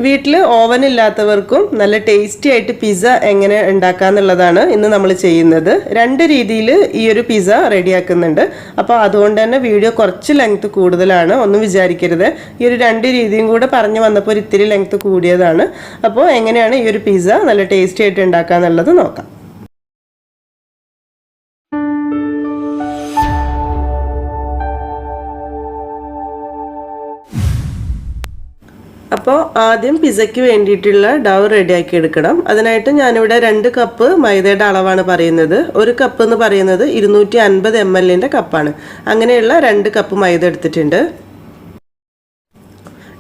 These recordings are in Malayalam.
വീട്ടിൽ ഓവൻ ഇല്ലാത്തവർക്കും നല്ല ടേസ്റ്റി ആയിട്ട് പിസ്സ എങ്ങനെ ഉണ്ടാക്കാന്നുള്ളതാണ് ഇന്ന് നമ്മൾ ചെയ്യുന്നത്. രണ്ട് രീതിയിൽ ഈ ഒരു പിസ്സ റെഡിയാക്കുന്നുണ്ട്. അപ്പോൾ അതുകൊണ്ട് തന്നെ വീഡിയോ കുറച്ച് ലെങ്ത് കൂടുതലാണ്, ഒന്നും വിചാരിക്കരുത്. ഈ ഒരു രണ്ട് രീതിയും കൂടെ പറഞ്ഞു വന്നപ്പോൾ ഒരു ഇത്തിരി ലെങ്ത് കൂടിയതാണ്. അപ്പോൾ എങ്ങനെയാണ് ഈ ഒരു പിസ്സ നല്ല ടേസ്റ്റി ആയിട്ട് ഉണ്ടാക്കാന്നുള്ളത് നോക്കാം. അപ്പോൾ ആദ്യം പിസ്സയ്ക്ക് വേണ്ടിയിട്ടുള്ള ഡൗ റെഡിയാക്കി എടുക്കണം. അതിനായിട്ട് ഞാനിവിടെ 2 കപ്പ് മൈദയുടെ അളവാണ് പറയുന്നത്. ഒരു കപ്പ് എന്ന് പറയുന്നത് 250 ml കപ്പാണ്. അങ്ങനെയുള്ള 2 കപ്പ് മൈദ എടുത്തിട്ടുണ്ട്.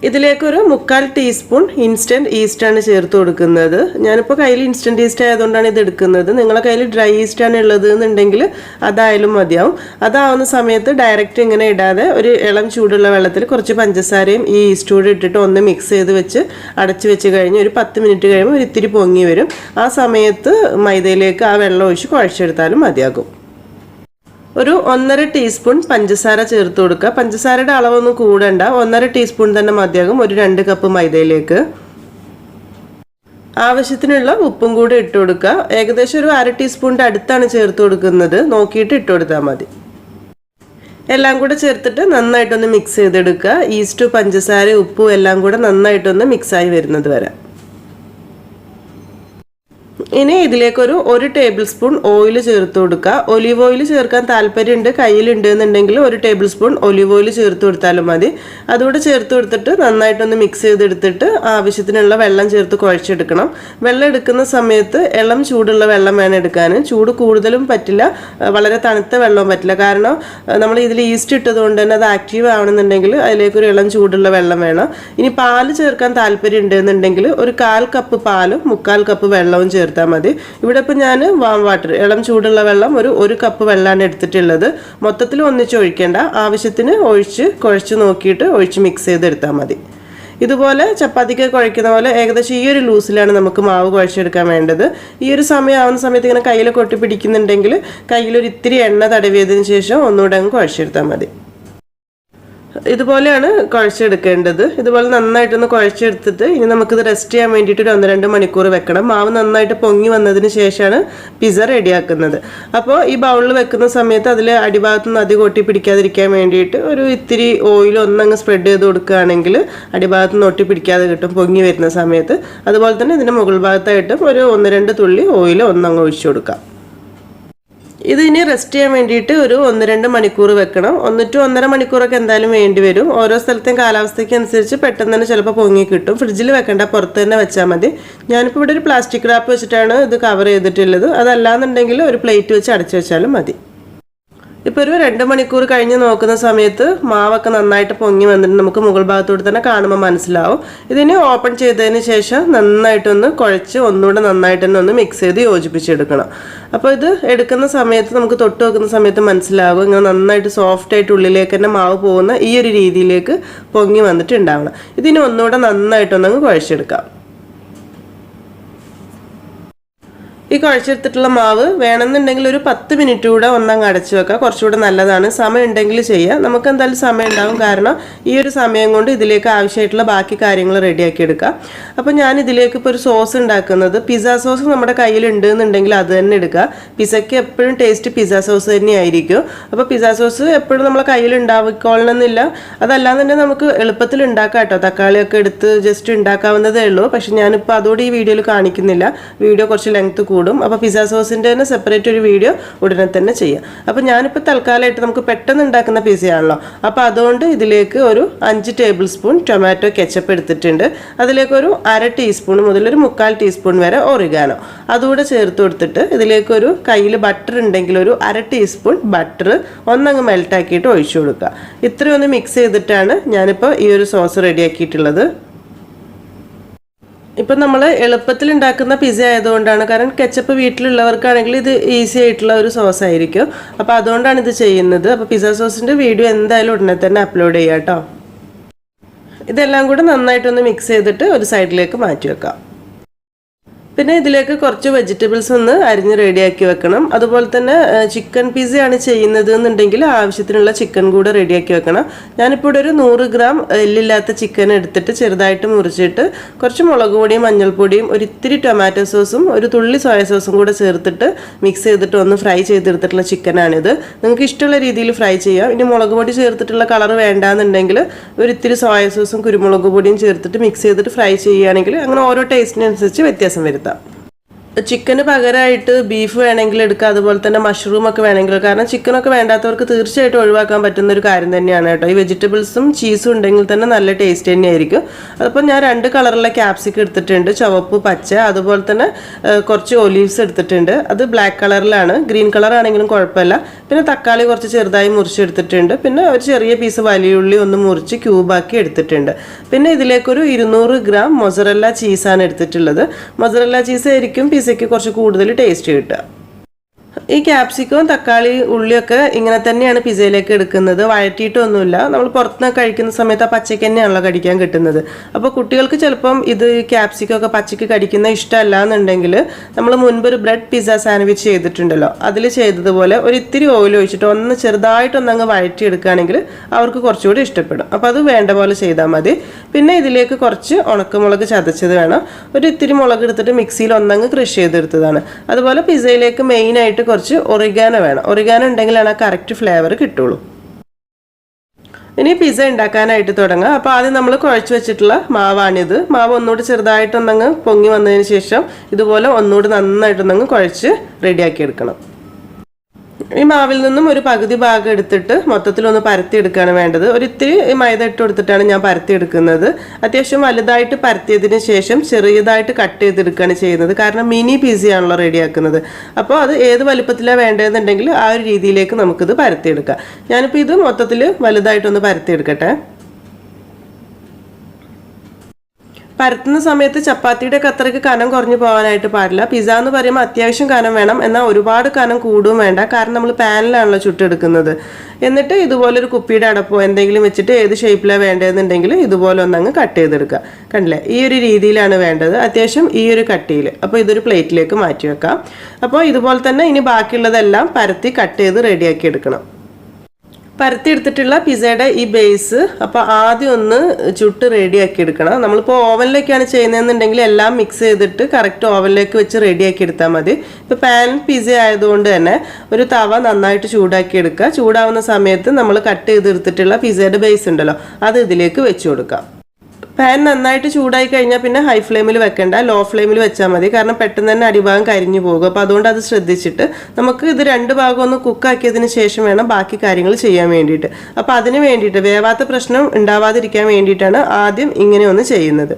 ഇതിലേക്കൊരു 1/4 ടീസ്പൂൺ ഇൻസ്റ്റൻറ്റ് ഈസ്റ്റാണ് ചേർത്ത് കൊടുക്കുന്നത്. ഞാനിപ്പോൾ കയ്യിൽ ഇൻസ്റ്റൻറ്റ് ഈസ്റ്റ് ആയതുകൊണ്ടാണ് ഇത് എടുക്കുന്നത്. നിങ്ങളുടെ കയ്യിൽ ഡ്രൈ ഈസ്റ്റാണ് ഉള്ളത് എന്നുണ്ടെങ്കിൽ അതായാലും മതിയാവും. അതാവുന്ന സമയത്ത് ഡയറക്റ്റ് ഇങ്ങനെ ഇടാതെ ഒരു ഇളം ചൂടുള്ള വെള്ളത്തിൽ കുറച്ച് പഞ്ചസാരയും ഈ ഈസ്റ്റ് കൂടി ഇട്ടിട്ട് ഒന്ന് മിക്സ് ചെയ്ത് വെച്ച് അടച്ച് വെച്ച് കഴിഞ്ഞ് ഒരു 10 മിനിറ്റ് കഴിയുമ്പോൾ ഒരു ഇത്തിരി പൊങ്ങി വരും. ആ സമയത്ത് മൈദയിലേക്ക് ആ വെള്ളം ഒഴിച്ച് കുഴച്ചെടുത്താലും മതിയാകും. ഒരു 1.5 ടീസ്പൂൺ പഞ്ചസാര ചേർത്ത് കൊടുക്കുക. പഞ്ചസാരയുടെ അളവൊന്നും കൂടണ്ട, 1.5 ടീസ്പൂൺ തന്നെ മതിയാകും ഒരു 2 കപ്പ് മൈദയിലേക്ക്. ആവശ്യത്തിനുള്ള ഉപ്പും കൂടി ഇട്ട് കൊടുക്കുക. ഏകദേശം ഒരു 1/2 ടീസ്പൂണിൻ്റെ അടുത്താണ് ചേർത്ത് കൊടുക്കുന്നത്, നോക്കിയിട്ട് ഇട്ട് കൊടുത്താൽ മതി. എല്ലാം കൂടെ ചേർത്തിട്ട് നന്നായിട്ടൊന്ന് മിക്സ് ചെയ്തെടുക്കുക. ഈസ്റ്റ്, പഞ്ചസാര, ഉപ്പും എല്ലാം കൂടെ നന്നായിട്ടൊന്ന് മിക്സായി വരുന്നത് വരെ. ഇനി ഇതിലേക്കൊരു 1 ടേബിൾ സ്പൂൺ ഓയിൽ ചേർത്ത് കൊടുക്കുക. ഒലിവ് ഓയിൽ ചേർക്കാൻ താല്പര്യമുണ്ട്, കയ്യിലുണ്ട് എന്നുണ്ടെങ്കിൽ 1 ടേബിൾ സ്പൂൺ ഒലിവ് ഓയിൽ ചേർത്ത് കൊടുത്താലും മതി. അതുകൂടെ ചേർത്ത് കൊടുത്തിട്ട് നന്നായിട്ടൊന്ന് മിക്സ് ചെയ്തെടുത്തിട്ട് ആവശ്യത്തിനുള്ള വെള്ളം ചേർത്ത് കുഴച്ചെടുക്കണം. വെള്ളം എടുക്കുന്ന സമയത്ത് ഇളം ചൂടുള്ള വെള്ളം വേണം എടുക്കാൻ. ചൂട് കൂടുതലും പറ്റില്ല, വളരെ തണുത്ത വെള്ളവും പറ്റില്ല. കാരണം നമ്മൾ ഇതിൽ ഈസ്റ്റ് ഇട്ടതുകൊണ്ട് തന്നെ അത് ആക്റ്റീവ് ആവണമെന്നുണ്ടെങ്കിൽ അതിലേക്കൊരു ഇളം ചൂടുള്ള വെള്ളം വേണം. ഇനി പാല് ചേർക്കാൻ താല്പര്യം ഉണ്ടെന്നുണ്ടെങ്കിൽ ഒരു 1/4 കപ്പ് പാലും 1/4 കപ്പ് വെള്ളവും ചേർത്താൽ മതി. ഇവിടെ ഇപ്പം ഞാൻ വാം വാട്ടർ, ഇളം ചൂടുള്ള വെള്ളം ഒരു കപ്പ് വെള്ളമാണ് എടുത്തിട്ടുള്ളത്. മൊത്തത്തിൽ ഒന്നിച്ച് ഒഴിക്കേണ്ട, ആവശ്യത്തിന് ഒഴിച്ച് കുഴച്ച് നോക്കിയിട്ട് ഒഴിച്ച് മിക്സ് ചെയ്തെടുത്താൽ മതി. ഇതുപോലെ ചപ്പാത്തിക്ക് കുഴക്കുന്ന പോലെ ഏകദേശം ഈ ഒരു ലൂസിലാണ് നമുക്ക് മാവ് കുഴച്ചെടുക്കാൻ വേണ്ടത്. ഈ ഒരു സമയമാവുന്ന സമയത്ത് ഇങ്ങനെ കയ്യിൽ കൊട്ടി പിടിക്കുന്നുണ്ടെങ്കിൽ കയ്യിലൊരു ഇത്തിരി എണ്ണ തടവിയതിന് ശേഷം ഒന്നുകൂടെ അങ്ങ് കുഴച്ചെടുത്താൽ മതി. ഇതുപോലെയാണ് കുഴച്ചെടുക്കേണ്ടത്. ഇതുപോലെ നന്നായിട്ടൊന്ന് കുഴച്ചെടുത്തിട്ട് ഇനി നമുക്കിത് റെസ്റ്റ് ചെയ്യാൻ വേണ്ടിയിട്ട് ഒരു 1-2 മണിക്കൂർ വെക്കണം. മാവ് നന്നായിട്ട് പൊങ്ങി വന്നതിന് ശേഷമാണ് പിസ്സ റെഡിയാക്കുന്നത്. അപ്പോൾ ഈ ബൗളിൽ വെക്കുന്ന സമയത്ത് അതിൽ അടിഭാഗത്തുനിന്ന് അധികം ഒട്ടി പിടിക്കാതിരിക്കാൻ വേണ്ടിയിട്ട് ഒരു ഇത്തിരി ഓയിൽ ഒന്നങ്ങ് സ്പ്രെഡ് ചെയ്ത് കൊടുക്കുകയാണെങ്കിൽ അടിഭാഗത്തുനിന്ന് ഒട്ടി പിടിക്കാതെ കിട്ടും പൊങ്ങി വരുന്ന സമയത്ത്. അതുപോലെ തന്നെ ഇതിൻ്റെ മുകൾ ഭാഗത്തായിട്ടും ഒരു 1-2 തുള്ളി ഓയിൽ ഒന്നങ്ങ് ഒഴിച്ചു കൊടുക്കാം. ഇതിനി റെസ്റ്റ് ചെയ്യാൻ വേണ്ടിയിട്ട് ഒരു 1-2 മണിക്കൂർ വെക്കണം. 1 to 1.5 മണിക്കൂറൊക്കെ എന്തായാലും വേണ്ടി വരും. ഓരോ സ്ഥലത്തെയും കാലാവസ്ഥയ്ക്ക് അനുസരിച്ച് പെട്ടെന്ന് തന്നെ ചിലപ്പോൾ പൊങ്ങി കിട്ടും. ഫ്രിഡ്ജിൽ വെക്കേണ്ട, പുറത്ത് തന്നെ വെച്ചാൽ മതി. ഞാനിപ്പോൾ ഇവിടെ ഒരു പ്ലാസ്റ്റിക് റാപ്പ് വെച്ചിട്ടാണ് ഇത് കവർ ചെയ്തിട്ടുള്ളത്. അതല്ലാന്നുണ്ടെങ്കിൽ ഒരു പ്ലേറ്റ് വെച്ച് അടച്ചു വെച്ചാലും മതി. ഇപ്പോൾ ഒരു 2 മണിക്കൂർ കഴിഞ്ഞ് നോക്കുന്ന സമയത്ത് മാവൊക്കെ നന്നായിട്ട് പൊങ്ങി വന്നിട്ട് നമുക്ക് മുകൾ ഭാഗത്തോട് തന്നെ കാണുമ്പോൾ മനസ്സിലാവും. ഇതിനെ ഓപ്പൺ ചെയ്തതിന് ശേഷം നന്നായിട്ടൊന്ന് കുഴച്ച് ഒന്നുകൂടെ നന്നായിട്ട് തന്നെ ഒന്ന് മിക്സ് ചെയ്ത് യോജിപ്പിച്ചെടുക്കണം. അപ്പോൾ ഇത് എടുക്കുന്ന സമയത്ത് നമുക്ക് തൊട്ട് വെക്കുന്ന സമയത്ത് മനസ്സിലാവും ഇങ്ങനെ നന്നായിട്ട് സോഫ്റ്റായിട്ട് ഉള്ളിലേക്ക് തന്നെ മാവ് പോകുന്ന ഈ ഒരു രീതിയിലേക്ക് പൊങ്ങി വന്നിട്ടുണ്ടാവണം. ഇതിനെ ഒന്നുകൂടെ നന്നായിട്ടൊന്നങ്ങ് കുഴച്ചെടുക്കാം. ഈ കുഴച്ചെടുത്തിട്ടുള്ള മാവ് വേണമെന്നുണ്ടെങ്കിൽ ഒരു 10 മിനിറ്റ് കൂടെ ഒന്നങ്ങ് അടച്ചു വെക്കുക, കുറച്ചുകൂടെ നല്ലതാണ്. സമയം ഉണ്ടെങ്കിൽ ചെയ്യുക. നമുക്ക് എന്തായാലും സമയം ഉണ്ടാകും, കാരണം ഈ ഒരു സമയം കൊണ്ട് ഇതിലേക്ക് ആവശ്യമായിട്ടുള്ള ബാക്കി കാര്യങ്ങൾ റെഡിയാക്കി എടുക്കാം. അപ്പോൾ ഞാൻ ഇതിലേക്ക് ഇപ്പോൾ ഒരു സോസ് ഉണ്ടാക്കുന്നത്, പിസ്സ സോസ് നമ്മുടെ കയ്യിലുണ്ട് എന്നുണ്ടെങ്കിൽ അത് തന്നെ എടുക്കുക. പിസ്സയ്ക്ക് എപ്പോഴും ടേസ്റ്റ് പിസ്സ സോസ് തന്നെയായിരിക്കും. അപ്പോൾ പിസ്സ സോസ് എപ്പോഴും നമ്മളെ കയ്യിൽ ഉണ്ടാവിക്കൊള്ളണമെന്നില്ല. അതല്ലാന്നുണ്ടെങ്കിൽ നമുക്ക് എളുപ്പത്തിൽ ഉണ്ടാക്കാം കേട്ടോ. തക്കാളിയൊക്കെ എടുത്ത് ജസ്റ്റ് ഉണ്ടാക്കാവുന്നതേ ഉള്ളൂ. പക്ഷെ ഞാനിപ്പോൾ അതോടെ ഈ വീഡിയോയിൽ കാണിക്കുന്നില്ല, വീഡിയോ കുറച്ച് ലെങ്ത് കൂടും. അപ്പോൾ പിസ്സ സോസിൻ്റെ തന്നെ സെപ്പറേറ്റ് ഒരു വീഡിയോ ഉടനെ തന്നെ ചെയ്യാം. അപ്പോൾ ഞാനിപ്പോൾ തൽക്കാലമായിട്ട് നമുക്ക് പെട്ടെന്ന് ഉണ്ടാക്കുന്ന പിസ്സയാണല്ലോ, അപ്പോൾ അതുകൊണ്ട് ഇതിലേക്ക് ഒരു 5 ടേബിൾ സ്പൂൺ ടൊമാറ്റോ കെച്ചപ്പ് എടുത്തിട്ടുണ്ട്. അതിലേക്ക് ഒരു 1/2 ടീസ്പൂൺ മുതൽ ഒരു 1/4 ടീസ്പൂൺ വരെ ഒറിഗാനോ അതുകൂടെ ചേർത്ത് കൊടുത്തിട്ട് ഇതിലേക്കൊരു കയ്യിൽ ബട്ടർ ഉണ്ടെങ്കിൽ ഒരു 1/2 ടീസ്പൂൺ ബട്ടർ ഒന്നങ്ങ് മെൽട്ടാക്കിയിട്ട് ഒഴിച്ചു കൊടുക്കുക. ഇത്രയൊന്ന് മിക്സ് ചെയ്തിട്ടാണ് ഞാനിപ്പോൾ ഈ ഒരു സോസ് റെഡിയാക്കിയിട്ടുള്ളത്. ഇപ്പം നമ്മൾ എളുപ്പത്തിൽ ഉണ്ടാക്കുന്ന പിസ്സ ആയതുകൊണ്ടാണ്, കാരണം കെച്ചപ്പ് വീട്ടിലുള്ളവർക്കാണെങ്കിൽ ഇത് ഈസി ആയിട്ടുള്ള ഒരു സോസ് ആയിരിക്കും. അപ്പോൾ അതുകൊണ്ടാണ് ഇത് ചെയ്യുന്നത്. അപ്പോൾ പിസ്സ സോസിൻ്റെ വീഡിയോ എന്തായാലും ഉടനെ തന്നെ അപ്ലോഡ് ചെയ്യാം കേട്ടോ. ഇതെല്ലാം കൂടെ നന്നായിട്ടൊന്ന് മിക്സ് ചെയ്തിട്ട് ഒരു സൈഡിലേക്ക് മാറ്റി വെക്കാം. പിന്നെ ഇതിലേക്ക് കുറച്ച് വെജിറ്റബിൾസ് ഒന്ന് അരിഞ്ഞ് റെഡിയാക്കി വെക്കണം. അതുപോലെ തന്നെ ചിക്കൻ പിസയാണ് ചെയ്യുന്നത് എന്നുണ്ടെങ്കിൽ ആവശ്യത്തിനുള്ള ചിക്കൻ കൂടെ റെഡിയാക്കി വെക്കണം. ഞാനിപ്പോൾ ഇവിടെ ഒരു 100 ഗ്രാം എല്ലില്ലാത്ത ചിക്കൻ എടുത്തിട്ട് ചെറുതായിട്ട് മുറിച്ചിട്ട് കുറച്ച് മുളക് പൊടിയും മഞ്ഞൾപ്പൊടിയും ഒരിത്തിരി ടൊമാറ്റോ സോസും ഒരു തുള്ളി സോയ സോസും കൂടെ ചേർത്തിട്ട് മിക്സ് ചെയ്തിട്ട് ഒന്ന് ഫ്രൈ ചെയ്തെടുത്തിട്ടുള്ള ചിക്കനാണിത്. നിങ്ങൾക്ക് ഇഷ്ടമുള്ള രീതിയിൽ ഫ്രൈ ചെയ്യാം. ഇനി മുളക് പൊടി ചേർത്തിട്ടുള്ള കളർ വേണ്ടാന്നുണ്ടെങ്കിൽ ഒരിത്തിരി സോയ സോസും കുരുമുളക് പൊടിയും ചേർത്തിട്ട് മിക്സ് ചെയ്തിട്ട് ഫ്രൈ ചെയ്യുകയാണെങ്കിൽ അങ്ങനെ ഓരോ ടേസ്റ്റിനനുസരിച്ച് വ്യത്യാസം വരുത്താം. ചിക്കന് പകരമായിട്ട് ബീഫ് വേണമെങ്കിൽ എടുക്കുക, അതുപോലെ തന്നെ മഷ്റൂം ഒക്കെ വേണമെങ്കിൽ. കാരണം ചിക്കനൊക്കെ വേണ്ടാത്തവർക്ക് തീർച്ചയായിട്ടും ഒഴിവാക്കാൻ പറ്റുന്ന ഒരു കാര്യം തന്നെയാണ് കേട്ടോ. ഈ വെജിറ്റബിൾസും ചീസും ഉണ്ടെങ്കിൽ തന്നെ നല്ല ടേസ്റ്റ് തന്നെയായിരിക്കും. അതിപ്പോൾ ഞാൻ 2 കളറുള്ള ക്യാപ്സിക്കം എടുത്തിട്ടുണ്ട്, ചുവപ്പ് പച്ച. അതുപോലെ തന്നെ കുറച്ച് ഒലീവ്സ് എടുത്തിട്ടുണ്ട്, അത് ബ്ലാക്ക് കളറിലാണ്. ഗ്രീൻ കളർ ആണെങ്കിലും കുഴപ്പമില്ല. പിന്നെ തക്കാളി കുറച്ച് ചെറുതായി മുറിച്ചെടുത്തിട്ടുണ്ട്. പിന്നെ ഒരു ചെറിയ പീസ് വലിയുള്ളി ഒന്ന് മുറിച്ച് ക്യൂബാക്കി എടുത്തിട്ടുണ്ട്. പിന്നെ ഇതിലേക്കൊരു 200 ഗ്രാം മൊസറല്ല ചീസാണ് എടുത്തിട്ടുള്ളത്. മൊസറല്ല ചീസ് ആയിരിക്കും പിസയ്ക്ക് കുറച്ച് കൂടുതൽ ടേസ്റ്റ് കിട്ടുക. ഈ ക്യാപ്സിക്കവും തക്കാളി ഉള്ളിയൊക്കെ ഇങ്ങനെ തന്നെയാണ് പിസയിലേക്ക് എടുക്കുന്നത്, വഴറ്റിയിട്ടൊന്നുമില്ല. നമ്മൾ പുറത്തുനിന്ന് കഴിക്കുന്ന സമയത്ത് ആ പച്ചയ്ക്ക് തന്നെയാണല്ലോ കടിക്കാൻ കിട്ടുന്നത്. അപ്പോൾ കുട്ടികൾക്ക് ചിലപ്പം ഇത് ക്യാപ്സിക്കമൊക്കെ പച്ചയ്ക്ക് കടിക്കുന്ന ഇഷ്ടമല്ല എന്നുണ്ടെങ്കിൽ നമ്മൾ മുൻപ് ഒരു ബ്രെഡ് പിസ്സ സാൻഡ്വിച്ച് ചെയ്തിട്ടുണ്ടല്ലോ, അതിൽ ചെയ്തതുപോലെ ഒരു ഇത്തിരി ഓയിൽ ഒഴിച്ചിട്ട് ഒന്ന് ചെറുതായിട്ടൊന്നങ്ങ് വഴറ്റിയെടുക്കുകയാണെങ്കിൽ അവർക്ക് കുറച്ചുകൂടി ഇഷ്ടപ്പെടും. അപ്പോൾ അത് വേണ്ട പോലെ ചെയ്താൽ മതി. പിന്നെ ഇതിലേക്ക് കുറച്ച് ഉണക്കമുളക് ചതച്ചത് വേണം. ഒരു ഇത്തിരി മുളക് എടുത്തിട്ട് മിക്സിയിൽ ഒന്നങ്ങ് ക്രഷ് ചെയ്തെടുത്തതാണ്. അതുപോലെ പിസയിലേക്ക് മെയിനായിട്ട് കുറച്ച് ഒറിഗാനോ വേണം. ഒറിഗാനോ ഉണ്ടെങ്കിലാണ് ആ കറക്റ്റ് ഫ്ലേവർ കിട്ടുള്ളൂ. ഇനി പിസ്സ ഉണ്ടാക്കാനായിട്ട് തുടങ്ങാം. അപ്പോൾ ആദ്യം നമ്മൾ കുഴച്ച് വെച്ചിട്ടുള്ള മാവാണിത്. മാവ് ഒന്നുകൂടി ചെറുതായിട്ടൊന്നങ്ങ് പൊങ്ങി വന്നതിന് ശേഷം ഇതുപോലെ ഒന്നുകൂടി നന്നായിട്ടൊന്നങ്ങ് കുഴച്ച് റെഡിയാക്കി എടുക്കണം. ഈ മാവിൽ നിന്നും ഒരു പകുതി ഭാഗം എടുത്തിട്ട് മൊത്തത്തിലൊന്ന് പരത്തിയെടുക്കുകയാണ് വേണ്ടത്. ഒരിത്തിരി മൈദ ഇട്ട് കൊടുത്തിട്ടാണ് ഞാൻ പരത്തിയെടുക്കുന്നത്. അത്യാവശ്യം വലുതായിട്ട് പരത്തിയതിന് ശേഷം ചെറിയതായിട്ട് കട്ട് ചെയ്തെടുക്കുകയാണ് ചെയ്യുന്നത്. കാരണം മിനി പിസയാണല്ലോ റെഡിയാക്കുന്നത്. അപ്പോൾ അത് ഏത് വലുപ്പത്തിലാണ് വേണ്ടതെന്നുണ്ടെങ്കിൽ ആ ഒരു രീതിയിലേക്ക് നമുക്കിത് പരത്തിയെടുക്കാം. ഞാനിപ്പോൾ ഇത് മൊത്തത്തിൽ വലുതായിട്ടൊന്ന് പരത്തിയെടുക്കട്ടെ. പരത്തുന്ന സമയത്ത് ചപ്പാത്തിയുടെ അത്രയ്ക്ക് കനം കുറഞ്ഞു പോകാനായിട്ട് പാടില്ല. പിസ്സ എന്ന് പറയുമ്പോൾ അത്യാവശ്യം കനം വേണം, എന്നാൽ ഒരുപാട് കനം കൂടുകയും വേണ്ട. കാരണം നമ്മൾ പാനിലാണല്ലോ ചുട്ടെടുക്കുന്നത്. എന്നിട്ട് ഇതുപോലൊരു കുപ്പിയുടെ അടപ്പോ എന്തെങ്കിലും വെച്ചിട്ട് ഏത് ഷേപ്പിലാണ് വേണ്ടതെന്നുണ്ടെങ്കിൽ ഇതുപോലെ ഒന്നങ്ങ് കട്ട് ചെയ്തെടുക്കുക. കണ്ടില്ലേ, ഈ ഒരു രീതിയിലാണ് വേണ്ടത്, അത്യാവശ്യം ഈ ഒരു കട്ടിയിൽ. അപ്പോൾ ഇതൊരു പ്ലേറ്റിലേക്ക് മാറ്റി വെക്കാം. അപ്പോൾ ഇതുപോലെ തന്നെ ഇനി ബാക്കിയുള്ളതെല്ലാം പരത്തി കട്ട് ചെയ്ത് റെഡിയാക്കി എടുക്കണം. പരത്തിയെടുത്തിട്ടുള്ള പിസയുടെ ഈ ബേസ് അപ്പോൾ ആദ്യം ഒന്ന് ചുട്ട് റെഡിയാക്കി എടുക്കണം. നമ്മളിപ്പോൾ ഓവനിലേക്കാണ് ചെയ്യുന്നതെന്നുണ്ടെങ്കിൽ എല്ലാം മിക്സ് ചെയ്തിട്ട് കറക്റ്റ് ഓവനിലേക്ക് വെച്ച് റെഡിയാക്കി എടുത്താൽ മതി. ഇപ്പോൾ പാൻ പിസ ആയതുകൊണ്ട് തന്നെ ഒരു തവ നന്നായിട്ട് ചൂടാക്കി എടുക്കുക. ചൂടാവുന്ന സമയത്ത് നമ്മൾ കട്ട് ചെയ്തെടുത്തിട്ടുള്ള പിസയുടെ ബേസ് ഉണ്ടല്ലോ, അത് ഇതിലേക്ക് വെച്ച് കൊടുക്കാം. പാൻ നന്നായിട്ട് ചൂടായി കഴിഞ്ഞാൽ പിന്നെ ഹൈ ഫ്ലെയിമിൽ വെക്കണ്ട, ലോ ഫ്ലെയിമിൽ വെച്ചാൽ മതി. കാരണം പെട്ടെന്ന് തന്നെ അടിഭാഗം കരിഞ്ഞു പോകും. അപ്പോൾ അതുകൊണ്ട് അത് ശ്രദ്ധിച്ചിട്ട് നമുക്ക് ഇത് 2 ഭാഗം ഒന്ന് കുക്കാക്കിയതിന് ശേഷം വേണം ബാക്കി കാര്യങ്ങൾ ചെയ്യാൻ വേണ്ടിയിട്ട്. അപ്പോൾ അതിന് വേണ്ടിയിട്ട് വേവാത്ത പ്രശ്നം ഉണ്ടാവാതിരിക്കാൻ വേണ്ടിയിട്ടാണ് ആദ്യം ഇങ്ങനെ ഒന്ന് ചെയ്യുന്നത്.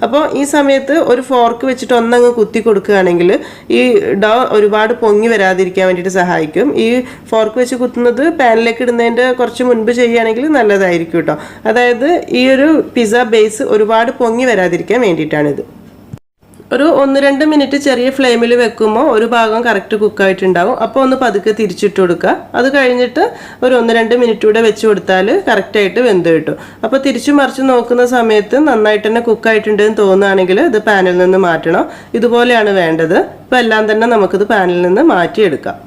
അപ്പോൾ ഈ സമയത്ത് ഒരു ഫോർക്ക് വെച്ചിട്ട് ഒന്നങ്ങ് കുത്തി കൊടുക്കുകയാണെങ്കിൽ ഈ ഡോ ഒരുപാട് പൊങ്ങി വരാതിരിക്കാൻ വേണ്ടിയിട്ട് സഹായിക്കും. ഈ ഫോർക്ക് വെച്ച് കുത്തുന്നത് പാനിലേക്ക് ഇടുന്നതിൻ്റെ കുറച്ച് മുൻപ് ചെയ്യുകയാണെങ്കിൽ നല്ലതായിരിക്കും കേട്ടോ. അതായത് ഈ ഒരു പിസ്സ ബേസ് ഒരുപാട് പൊങ്ങി വരാതിരിക്കാൻ വേണ്ടിയിട്ടാണിത്. ഒരു 1-2 മിനിറ്റ് ചെറിയ ഫ്ലെയിമിൽ വെക്കുമ്പോൾ ഒരു ഭാഗം കറക്റ്റ് കുക്കായിട്ടുണ്ടാവും. അപ്പോൾ ഒന്ന് പതുക്കെ തിരിച്ചിട്ട് കൊടുക്കുക. അത് കഴിഞ്ഞിട്ട് ഒരു 1-2 മിനിറ്റ് കൂടെ വെച്ച് കൊടുത്താൽ കറക്റ്റായിട്ട് വെന്ത് കിട്ടും. അപ്പോൾ തിരിച്ചു മറിച്ച് നോക്കുന്ന സമയത്ത് നന്നായിട്ട് തന്നെ കുക്കായിട്ടുണ്ടെന്ന് തോന്നുകയാണെങ്കിൽ ഇത് പാനിൽ നിന്ന് മാറ്റണം. ഇതുപോലെയാണ് വേണ്ടത്. ഇപ്പോൾ എല്ലാം തന്നെ നമുക്കിത് പാനിൽ നിന്ന് മാറ്റിയെടുക്കാം.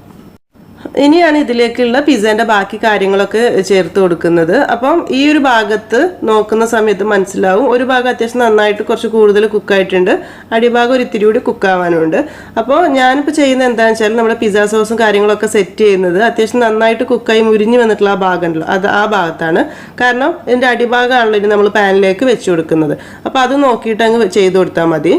ഇനിയാണ് ഇതിലേക്കുള്ള പിസ്സേൻ്റെ ബാക്കി കാര്യങ്ങളൊക്കെ ചേർത്ത് കൊടുക്കുന്നത്. അപ്പം ഈ ഒരു ഭാഗത്ത് നോക്കുന്ന സമയത്ത് മനസ്സിലാവും ഒരു ഭാഗം അത്യാവശ്യം നന്നായിട്ട് കുറച്ച് കൂടുതൽ കുക്കായിട്ടുണ്ട്, അടിഭാഗം ഒരു ഇത്തിരി കൂടി കുക്കാവാനുണ്ട്. അപ്പോൾ ഞാനിപ്പോൾ ചെയ്യുന്നത് എന്താണെന്ന് വെച്ചാൽ നമ്മുടെ പിസ്സ സോസും കാര്യങ്ങളൊക്കെ സെറ്റ് ചെയ്യുന്നത് അത്യാവശ്യം നന്നായിട്ട് കുക്കായി മുരിഞ്ഞ് വന്നിട്ടുള്ള ആ ഭാഗം ഉണ്ടല്ലോ, അത് ആ ഭാഗത്താണ്. കാരണം ഇതിൻ്റെ അടിഭാഗമാണല്ലോ ഇനി നമ്മൾ പാനിലേക്ക് വെച്ച് കൊടുക്കുന്നത്. അപ്പോൾ അത് നോക്കിയിട്ട് അങ്ങ് ചെയ്ത് കൊടുത്താൽ മതി.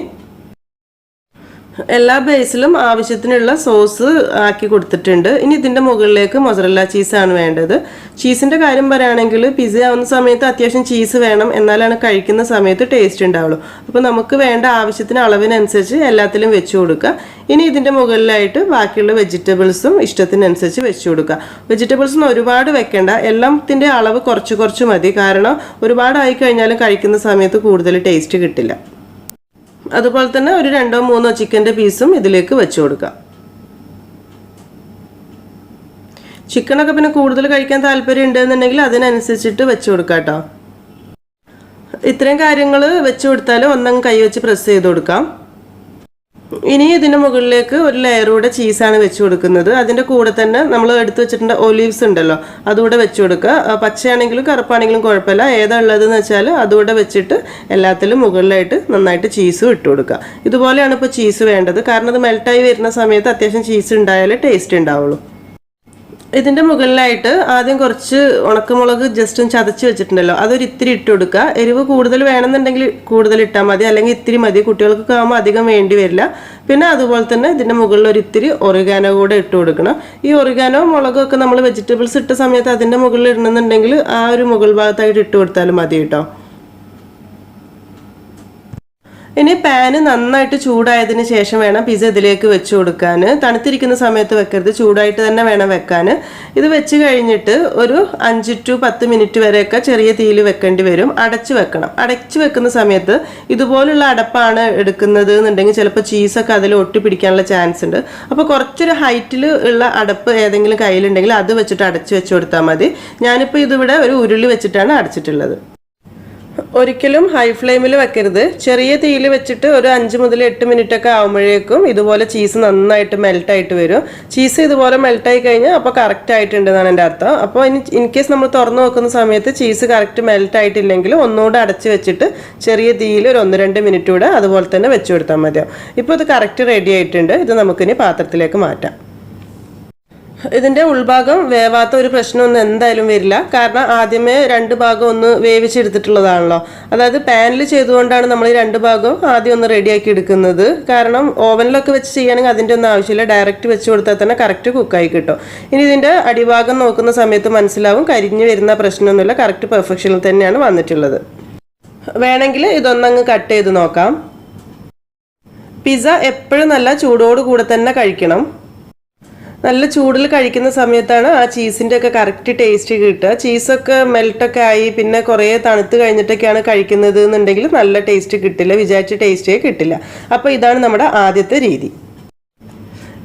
എല്ലാ ബേസിലും ആവശ്യത്തിനുള്ള സോസ് ആക്കി കൊടുത്തിട്ടുണ്ട്. ഇനി ഇതിൻ്റെ മുകളിലേക്ക് മൊസറല്ല ചീസാണ് വേണ്ടത്. ചീസിൻ്റെ കാര്യം പറയുകയാണെങ്കിൽ പിസ്സ ആവുന്ന സമയത്ത് അത്യാവശ്യം ചീസ് വേണം, എന്നാലാണ് കഴിക്കുന്ന സമയത്ത് ടേസ്റ്റ് ഉണ്ടാവുള്ളൂ. അപ്പോൾ നമുക്ക് വേണ്ട ആവശ്യത്തിന് അളവിനനുസരിച്ച് എല്ലാത്തിലും വെച്ച് കൊടുക്കുക. ഇനി ഇതിൻ്റെ മുകളിലായിട്ട് ബാക്കിയുള്ള വെജിറ്റബിൾസും ഇഷ്ടത്തിനനുസരിച്ച് വെച്ച് കൊടുക്കുക. വെജിറ്റബിൾസൊന്നും ഒരുപാട് വെക്കേണ്ട, എല്ലാത്തിൻ്റെ അളവ് കുറച്ച് കുറച്ച് മതി. കാരണം ഒരുപാടായി കഴിഞ്ഞാലും കഴിക്കുന്ന സമയത്ത് കൂടുതൽ ടേസ്റ്റ് കിട്ടില്ല. അതുപോലെ തന്നെ ഒരു 2-3 ചിക്കൻ്റെ പീസും ഇതിലേക്ക് വെച്ച് കൊടുക്കാം. ചിക്കനൊക്കെ പിന്നെ കൂടുതൽ കഴിക്കാൻ താല്പര്യം ഉണ്ടെന്നുണ്ടെങ്കിൽ അതിനനുസരിച്ചിട്ട് വെച്ച് കൊടുക്കാം കേട്ടോ. ഇത്രയും കാര്യങ്ങൾ വെച്ച് കൊടുത്താൽ ഒന്നങ്ങ് കൈ വെച്ച് പ്രസ് ചെയ്ത് കൊടുക്കാം. ഇനി ഇതിന് മുകളിലേക്ക് ഒരു ലെയറൂടെ ചീസാണ് വെച്ച് കൊടുക്കുന്നത്. അതിൻ്റെ കൂടെ തന്നെ നമ്മൾ എടുത്തു വെച്ചിട്ടുണ്ട് ഒലീവ്സ് ഉണ്ടല്ലോ, അതുകൂടെ വെച്ച് കൊടുക്കുക. പച്ചയാണെങ്കിലും കറുപ്പാണെങ്കിലും കുഴപ്പമില്ല, ഏതാ ഉള്ളതെന്ന് വെച്ചാൽ അതുകൂടെ വെച്ചിട്ട് എല്ലാത്തിലും മുകളിലായിട്ട് നന്നായിട്ട് ചീസും ഇട്ട് കൊടുക്കുക. ഇതുപോലെയാണ് ഇപ്പോൾ ചീസ് വേണ്ടത്, കാരണം അത് മെൽട്ടായി വരുന്ന സമയത്ത് അത്യാവശ്യം ചീസ് ഉണ്ടായാലേ ടേസ്റ്റ് ഉണ്ടാവുള്ളൂ. ഇതിൻ്റെ മുകളിലായിട്ട് ആദ്യം കുറച്ച് ഉണക്കമുളക് ജസ്റ്റ് ഒന്ന് ചതച്ച് വെച്ചിട്ടുണ്ടല്ലോ, അതൊരു ഇത്തിരി ഇട്ട് കൊടുക്കുക. എരിവ് കൂടുതൽ വേണമെന്നുണ്ടെങ്കിൽ കൂടുതൽ ഇട്ടാൽ മതി, അല്ലെങ്കിൽ ഇത്തിരി മതി. കുട്ടികൾക്ക് ആകുമ്പോൾ അധികം വേണ്ടി വരില്ല. പിന്നെ അതുപോലെ തന്നെ ഇതിൻ്റെ മുകളിൽ ഒരു ഇത്തിരി ഒറിഗാനോ കൂടെ ഇട്ട് കൊടുക്കണം. ഈ ഒറിഗാനോ മുളകൊക്കെ നമ്മൾ വെജിറ്റബിൾസ് ഇട്ട സമയത്ത് അതിൻ്റെ മുകളിൽ ഇടണമെന്നുണ്ടെങ്കിൽ ആ ഒരു മുകൾ ഭാഗത്തായിട്ട് ഇട്ട് കൊടുത്താലും മതി കേട്ടോ. ഇനി പാന് നന്നായിട്ട് ചൂടായതിന് ശേഷം വേണം പിസ്സ ഇതിലേക്ക് വെച്ച് കൊടുക്കാൻ. തണുത്തിരിക്കുന്ന സമയത്ത് വെക്കരുത്, ചൂടായിട്ട് തന്നെ വേണം വെക്കാൻ. ഇത് വെച്ച് കഴിഞ്ഞിട്ട് ഒരു 5 to 10 മിനിറ്റ് വരെയൊക്കെ ചെറിയ തീയിൽ വെക്കേണ്ടി വരും. അടച്ചു വെക്കണം. അടച്ചു വെക്കുന്ന സമയത്ത് ഇതുപോലുള്ള അടപ്പാണ് എടുക്കുന്നത് എന്നുണ്ടെങ്കിൽ ചിലപ്പോൾ ചീസൊക്കെ അതിൽ ഒട്ടിപ്പിടിക്കാനുള്ള ചാൻസ് ഉണ്ട്. അപ്പോൾ കുറച്ചൊരു ഹൈറ്റിൽ ഉള്ള അടപ്പ് ഏതെങ്കിലും കയ്യിലുണ്ടെങ്കിൽ അത് വെച്ചിട്ട് അടച്ചു വെച്ച് കൊടുത്താൽ മതി. ഞാനിപ്പോൾ ഇതിവിടെ ഒരു ഉരുളി വെച്ചിട്ടാണ് അടച്ചിട്ടുള്ളത്. ഒരിക്കലും ഹൈ ഫ്ലെയിമിൽ വെക്കരുത്. ചെറിയ തീയിൽ വെച്ചിട്ട് ഒരു 5 മുതൽ 8 മിനിറ്റ് ഒക്കെ ആകുമ്പോഴേക്കും ഇതുപോലെ ചീസ് നന്നായിട്ട് മെൽട്ടായിട്ട് വരും. ചീസ് ഇതുപോലെ മെൽട്ടായി കഴിഞ്ഞാൽ അപ്പോൾ കറക്റ്റ് ആയിട്ടുണ്ടെന്നാണ് എൻ്റെ അർത്ഥം. അപ്പോൾ ഇൻ കേസ് നമ്മൾ തുറന്നു നോക്കുന്ന സമയത്ത് ചീസ് കറക്റ്റ് മെൽട്ടായിട്ടില്ലെങ്കിൽ ഒന്നുകൂടെ അടച്ച് വെച്ചിട്ട് ചെറിയ തീയിൽ ഒരു 1-2 മിനിറ്റ് കൂടെ അതുപോലെ തന്നെ വെച്ച് കൊടുത്താൽ മതിയാവും. ഇപ്പോൾ ഇത് കറക്റ്റ് റെഡി ആയിട്ടുണ്ട്. ഇത് നമുക്കിനി പാത്രത്തിലേക്ക് മാറ്റാം. ഇതിൻ്റെ ഉൾഭാഗം വേവാത്ത ഒരു പ്രശ്നമൊന്നും എന്തായാലും വരില്ല, കാരണം ആദ്യമേ 2 ഭാഗം ഒന്ന് വേവിച്ചെടുത്തിട്ടുള്ളതാണല്ലോ. അതായത് പാനിൽ ചെയ്തുകൊണ്ടാണ് നമ്മൾ ഈ 2 ഭാഗവും ആദ്യം ഒന്ന് റെഡിയാക്കി എടുക്കുന്നത്. കാരണം ഓവനിലൊക്കെ വെച്ച് ചെയ്യുകയാണെങ്കിൽ അതിൻ്റെ ഒന്നും ആവശ്യമില്ല, ഡയറക്റ്റ് വെച്ച് കൊടുത്താൽ തന്നെ കറക്റ്റ് കുക്കായി കിട്ടും. ഇനി ഇതിൻ്റെ അടിഭാഗം നോക്കുന്ന സമയത്ത് മനസ്സിലാവും കരിഞ്ഞ് വരുന്ന പ്രശ്നമൊന്നുമില്ല, കറക്റ്റ് പെർഫെക്ഷനിൽ തന്നെയാണ് വന്നിട്ടുള്ളത്. വേണമെങ്കിൽ ഇതൊന്നങ്ങ് കട്ട് ചെയ്ത് നോക്കാം. പിസ്സ എപ്പോഴും നല്ല ചൂടോടുകൂടെ തന്നെ കഴിക്കണം. നല്ല ചൂടിൽ കഴിക്കുന്ന സമയത്താണ് ആ ചീസിൻ്റെ ഒക്കെ കറക്റ്റ് ടേസ്റ്റ് കിട്ടുക. ചീസൊക്കെ മെൽട്ടൊക്കെ ആയി പിന്നെ കുറേ തണുത്ത് കഴിഞ്ഞിട്ടൊക്കെയാണ് കഴിക്കുന്നത് എന്നുണ്ടെങ്കിൽ നല്ല ടേസ്റ്റ് കിട്ടില്ല, വിചാരിച്ച ടേസ്റ്റേ കിട്ടില്ല. അപ്പോൾ ഇതാണ് നമ്മുടെ ആദ്യത്തെ രീതി.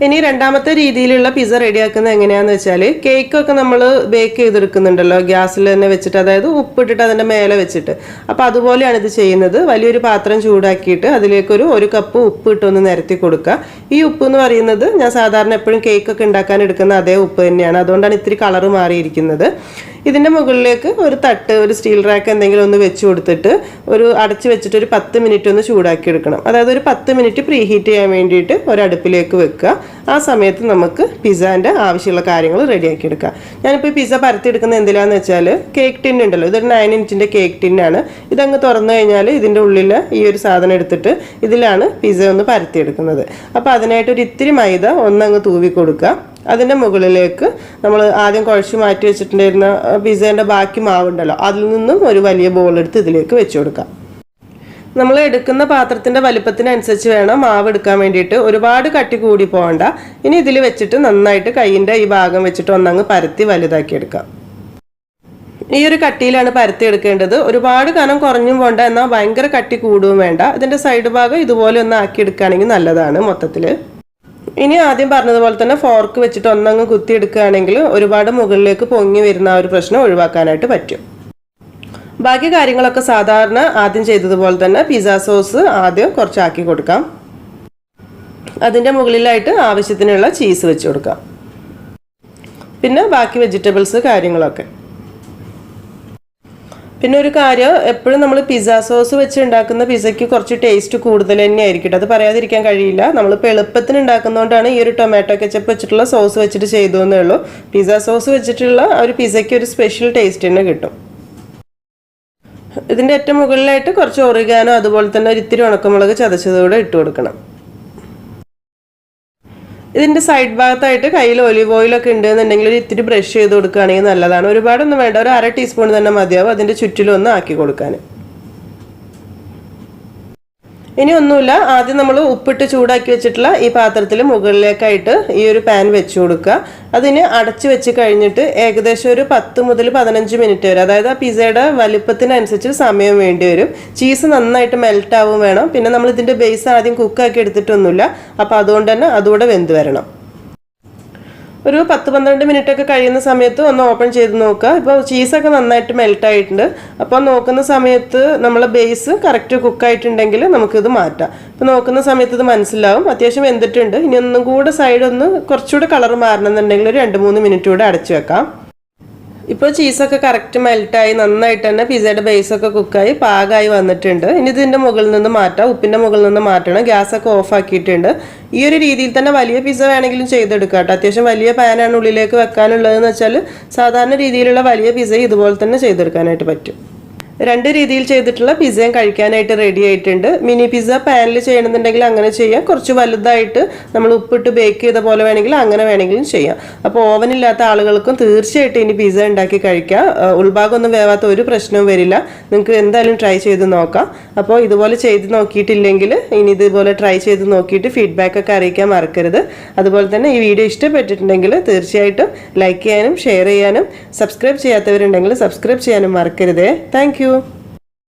ഇനി രണ്ടാമത്തെ രീതിയിലുള്ള പിസ്സ റെഡിയാക്കുന്നത് എങ്ങനെയാണെന്ന് വെച്ചാൽ, കേക്കൊക്കെ നമ്മൾ ബേക്ക് ചെയ്തെടുക്കുന്നുണ്ടല്ലോ ഗ്യാസിൽ തന്നെ വെച്ചിട്ട്, അതായത് ഉപ്പിട്ടിട്ട് അതിൻ്റെ മേലെ വെച്ചിട്ട്. അപ്പോൾ അതുപോലെയാണ് ഇത് ചെയ്യുന്നത്. വലിയൊരു പാത്രം ചൂടാക്കിയിട്ട് അതിലേക്കൊരു 1 കപ്പ് ഉപ്പ് ഇട്ടൊന്ന് നിരത്തി കൊടുക്കുക. ഈ ഉപ്പ് എന്ന് പറയുന്നത് ഞാൻ സാധാരണ എപ്പോഴും കേക്കൊക്കെ ഉണ്ടാക്കാൻ എടുക്കുന്ന അതേ ഉപ്പ് തന്നെയാണ്, അതുകൊണ്ടാണ് ഇത്തിരി കളറ് മാറിയിരിക്കുന്നത്. ഇതിൻ്റെ മുകളിലേക്ക് ഒരു തട്ട്, ഒരു സ്റ്റീൽ റാക്ക് എന്തെങ്കിലും ഒന്ന് വെച്ച് കൊടുത്തിട്ട് അടച്ച് വെച്ചിട്ട് ഒരു 10 മിനിറ്റ് ഒന്ന് ചൂടാക്കി എടുക്കണം. അതായത് ഒരു 10 മിനിറ്റ് പ്രീ ഹീറ്റ് ചെയ്യാൻ വേണ്ടിയിട്ട് ഒരടുപ്പിലേക്ക് വെക്കുക. ആ സമയത്ത് നമുക്ക് പിസ്സാൻ്റെ ആവശ്യമുള്ള കാര്യങ്ങൾ റെഡിയാക്കി എടുക്കാം. ഞാനിപ്പോൾ പിസ്സ പരത്തിയെടുക്കുന്നത് എന്തിലാന്ന് വെച്ചാൽ, കേക്ക് ടിൻ ഉണ്ടല്ലോ, ഇതൊരു 9 ഇഞ്ചിൻ്റെ കേക്ക് ടിന്നാണ്. ഇതങ്ങ് തുറന്നു കഴിഞ്ഞാൽ ഇതിൻ്റെ ഉള്ളിൽ ഈ ഒരു സാധനം എടുത്തിട്ട് ഇതിലാണ് പിസ്സ ഒന്ന് പരത്തിയെടുക്കുന്നത്. അപ്പോൾ അതിനായിട്ട് ഒരു ഇത്തിരി മൈദ ഒന്നങ്ങ് തൂവി കൊടുക്കുക. അതിൻ്റെ മുകളിലേക്ക് നമ്മൾ ആദ്യം കുഴച്ച് മാറ്റി വെച്ചിട്ടുണ്ടായിരുന്ന പിസ്സേൻ്റെ ബാക്കി മാവുണ്ടല്ലോ, അതിൽ നിന്നും ഒരു വലിയ ബോൾ എടുത്ത് ഇതിലേക്ക് വെച്ച് കൊടുക്കാം. നമ്മൾ എടുക്കുന്ന പാത്രത്തിൻ്റെ വലിപ്പത്തിനനുസരിച്ച് വേണം മാവ് എടുക്കാൻ വേണ്ടിയിട്ട്. ഒരുപാട് കട്ടി കൂടി പോകണ്ട. ഇനി ഇതിൽ വെച്ചിട്ട് നന്നായിട്ട് കൈയിൻ്റെ ഈ ഭാഗം വെച്ചിട്ട് ഒന്നങ്ങ് പരത്തി വലുതാക്കി എടുക്കാം. ഈ ഒരു കട്ടിയിലാണ് പരത്തി എടുക്കേണ്ടത്. ഒരുപാട് കനം കുറഞ്ഞും പോണ്ട, എന്നാൽ ഭയങ്കര കട്ടി കൂടുകയും വേണ്ട. ഇതിൻ്റെ സൈഡ് ഭാഗം ഇതുപോലെ ഒന്ന് ആക്കി എടുക്കുകയാണെങ്കിൽ നല്ലതാണ് മൊത്തത്തിൽ. ഇനി ആദ്യം പറഞ്ഞതുപോലെ തന്നെ ഫോർക്ക് വെച്ചിട്ട് ഒന്നങ്ങ് കുത്തിയെടുക്കുകയാണെങ്കിൽ ഒരുപാട് മുകളിലേക്ക് പൊങ്ങി വരുന്ന ആ ഒരു പ്രശ്നം ഒഴിവാക്കാനായിട്ട് പറ്റും. ബാക്കി കാര്യങ്ങളൊക്കെ സാധാരണ ആദ്യം ചെയ്തതുപോലെ തന്നെ പിസ്സ സോസ് ആദ്യം കുറച്ചാക്കി കൊടുക്കാം. അതിൻ്റെ മുകളിലായിട്ട് ആവശ്യത്തിനുള്ള ചീസ് വെച്ച് കൊടുക്കാം. പിന്നെ ബാക്കി വെജിറ്റബിൾസ് കാര്യങ്ങളൊക്കെ. പിന്നെ ഒരു കാര്യം, എപ്പോഴും നമ്മൾ പിസ്സ സോസ് വെച്ച് ഉണ്ടാക്കുന്ന പിസ്സയ്ക്ക് കുറച്ച് ടേസ്റ്റ് കൂടുതൽ തന്നെ ആയിരിക്കും. അത് പറയാതിരിക്കാൻ കഴിയില്ല. നമ്മളിപ്പോൾ എളുപ്പത്തിന് ഉണ്ടാക്കുന്നതുകൊണ്ടാണ് ഈ ഒരു ടൊമാറ്റോ കെച്ചപ്പ് വെച്ചിട്ടുള്ള സോസ് വെച്ചിട്ട് ചെയ്തു എന്നേ ഉള്ളൂ. പിസ്സ സോസ് വെച്ചിട്ടുള്ള ഒരു പിസ്സയ്ക്ക് ഒരു സ്പെഷ്യൽ ടേസ്റ്റ് തന്നെ കിട്ടും. ഇതിൻ്റെ ഏറ്റവും മുകളിലായിട്ട് കുറച്ച് ഒറിഗാനോ അതുപോലെ തന്നെ ഒരു ഇത്തിരി ഉണക്കമുളക് ചതച്ചതോടെ ഇട്ട് കൊടുക്കണം. ഇതിൻ്റെ സൈഡ് ഭാഗത്തായിട്ട് കയ്യിൽ ഒലിവ് ഓയിലൊക്കെ ഉണ്ടെന്നുണ്ടെങ്കിൽ ഒരു ഇത്തിരി ബ്രഷ് ചെയ്ത് കൊടുക്കുകയാണെങ്കിൽ നല്ലതാണ്. ഒരുപാടൊന്നും വേണ്ട, ഒരു 1/2 ടീസ്പൂൺ തന്നെ മതിയാവും അതിൻ്റെ ചുറ്റിലൊന്ന് ആക്കി കൊടുക്കാൻ. ഇനി ഒന്നുമില്ല, ആദ്യം നമ്മൾ ഉപ്പിട്ട് ചൂടാക്കി വെച്ചിട്ടുള്ള ഈ പാത്രത്തിൽ മുകളിലേക്കായിട്ട് ഈ ഒരു പാൻ വെച്ച് കൊടുക്കുക. അതിന് അടച്ചു വെച്ച് കഴിഞ്ഞിട്ട് ഏകദേശം ഒരു 10 മുതൽ 15 മിനിറ്റ് വരെ, അതായത് ആ പിസ്സയുടെ വലിപ്പത്തിനനുസരിച്ച് സമയം വേണ്ടി വരും. ചീസ് നന്നായിട്ട് മെൽറ്റ് ആവും വേണം. പിന്നെ നമ്മൾ ഇതിൻ്റെ ബേസ് ആദ്യം കുക്കാക്കി എടുത്തിട്ടൊന്നുമില്ല, അപ്പോൾ അതുകൊണ്ട് തന്നെ അതുകൂടെ വെന്ത് വരണം. ഒരു 10-12 മിനിറ്റ് ഒക്കെ കഴിയുന്ന സമയത്ത് ഒന്ന് ഓപ്പൺ ചെയ്ത് നോക്കുക. ഇപ്പോൾ ചീസൊക്കെ നന്നായിട്ട് മെൽറ്റ് ആയിട്ടുണ്ട്. അപ്പോൾ നോക്കുന്ന സമയത്ത് നമ്മളെ ബേസ് കറക്റ്റ് കുക്കായിട്ടുണ്ടെങ്കിൽ നമുക്കിത് മാറ്റാം. ഇപ്പോൾ നോക്കുന്ന സമയത്ത് ഇത് മനസ്സിലാവും അത്യാവശ്യം വെന്തിട്ടുണ്ട്. ഇനി ഒന്നും കൂടെ സൈഡ് ഒന്ന് കുറച്ചുകൂടെ കളർ മാറണമെന്നുണ്ടെങ്കിൽ ഒരു 2-3 മിനിറ്റ് കൂടെ അടച്ചു വെക്കാം. ഇപ്പോൾ ചീസൊക്കെ കറക്റ്റ് മെൽറ്റായി നന്നായിട്ട് തന്നെ പിസയുടെ ബേസൊക്കെ കുക്കായി പാകമായി വന്നിട്ടുണ്ട്. ഇനി ഇതിൻ്റെ മുകളിൽ നിന്ന് മാറ്റാം, ഉപ്പിൻ്റെ മുകളിൽ നിന്ന് മാറ്റണം. ഗ്യാസൊക്കെ ഓഫ് ആക്കിയിട്ടുണ്ട്. ഈ ഒരു രീതിയിൽ തന്നെ വലിയ പിസ്സ വേണമെങ്കിലും ചെയ്തെടുക്കാം കേട്ടോ. അത്യാവശ്യം വലിയ പാനാണ് ഉള്ളിലേക്ക് വെക്കാനുള്ളതെന്ന് വെച്ചാൽ സാധാരണ രീതിയിലുള്ള വലിയ പിസ്സ ഇതുപോലെ തന്നെ ചെയ്തെടുക്കാനായിട്ട് പറ്റും. 2 രീതിയിൽ ചെയ്തിട്ടുള്ള പിസ്സയും കഴിക്കാനായിട്ട് റെഡി ആയിട്ടുണ്ട്. മിനി പിസ്സ പാനിൽ ചെയ്യണമെന്നുണ്ടെങ്കിൽ അങ്ങനെ ചെയ്യാം. കുറച്ച് വലുതായിട്ട് നമ്മൾ ഉപ്പിട്ട് ബേക്ക് ചെയ്ത പോലെ വേണമെങ്കിൽ അങ്ങനെ വേണമെങ്കിലും ചെയ്യാം. അപ്പോൾ ഓവനില്ലാത്ത ആളുകൾക്കും തീർച്ചയായിട്ടും ഇനി പിസ്സ ഉണ്ടാക്കി കഴിക്കാം. ഉൾഭാഗമൊന്നും വേവാത്ത ഒരു പ്രശ്നവും വരില്ല. നിങ്ങൾക്ക് എന്തായാലും ട്രൈ ചെയ്ത് നോക്കാം. അപ്പോൾ ഇതുപോലെ ചെയ്ത് നോക്കിയിട്ടില്ലെങ്കിൽ ഇനി ഇതുപോലെ ട്രൈ ചെയ്ത് നോക്കിയിട്ട് ഫീഡ്ബാക്കൊക്കെ അറിയിക്കാൻ മറക്കരുത്. അതുപോലെ തന്നെ ഈ വീഡിയോ ഇഷ്ടപ്പെട്ടിട്ടുണ്ടെങ്കിൽ തീർച്ചയായിട്ടും ലൈക്ക് ചെയ്യാനും ഷെയർ ചെയ്യാനും സബ്സ്ക്രൈബ് ചെയ്യാത്തവരുണ്ടെങ്കിൽ സബ്സ്ക്രൈബ് ചെയ്യാനും മറക്കരുതേ. Thank you.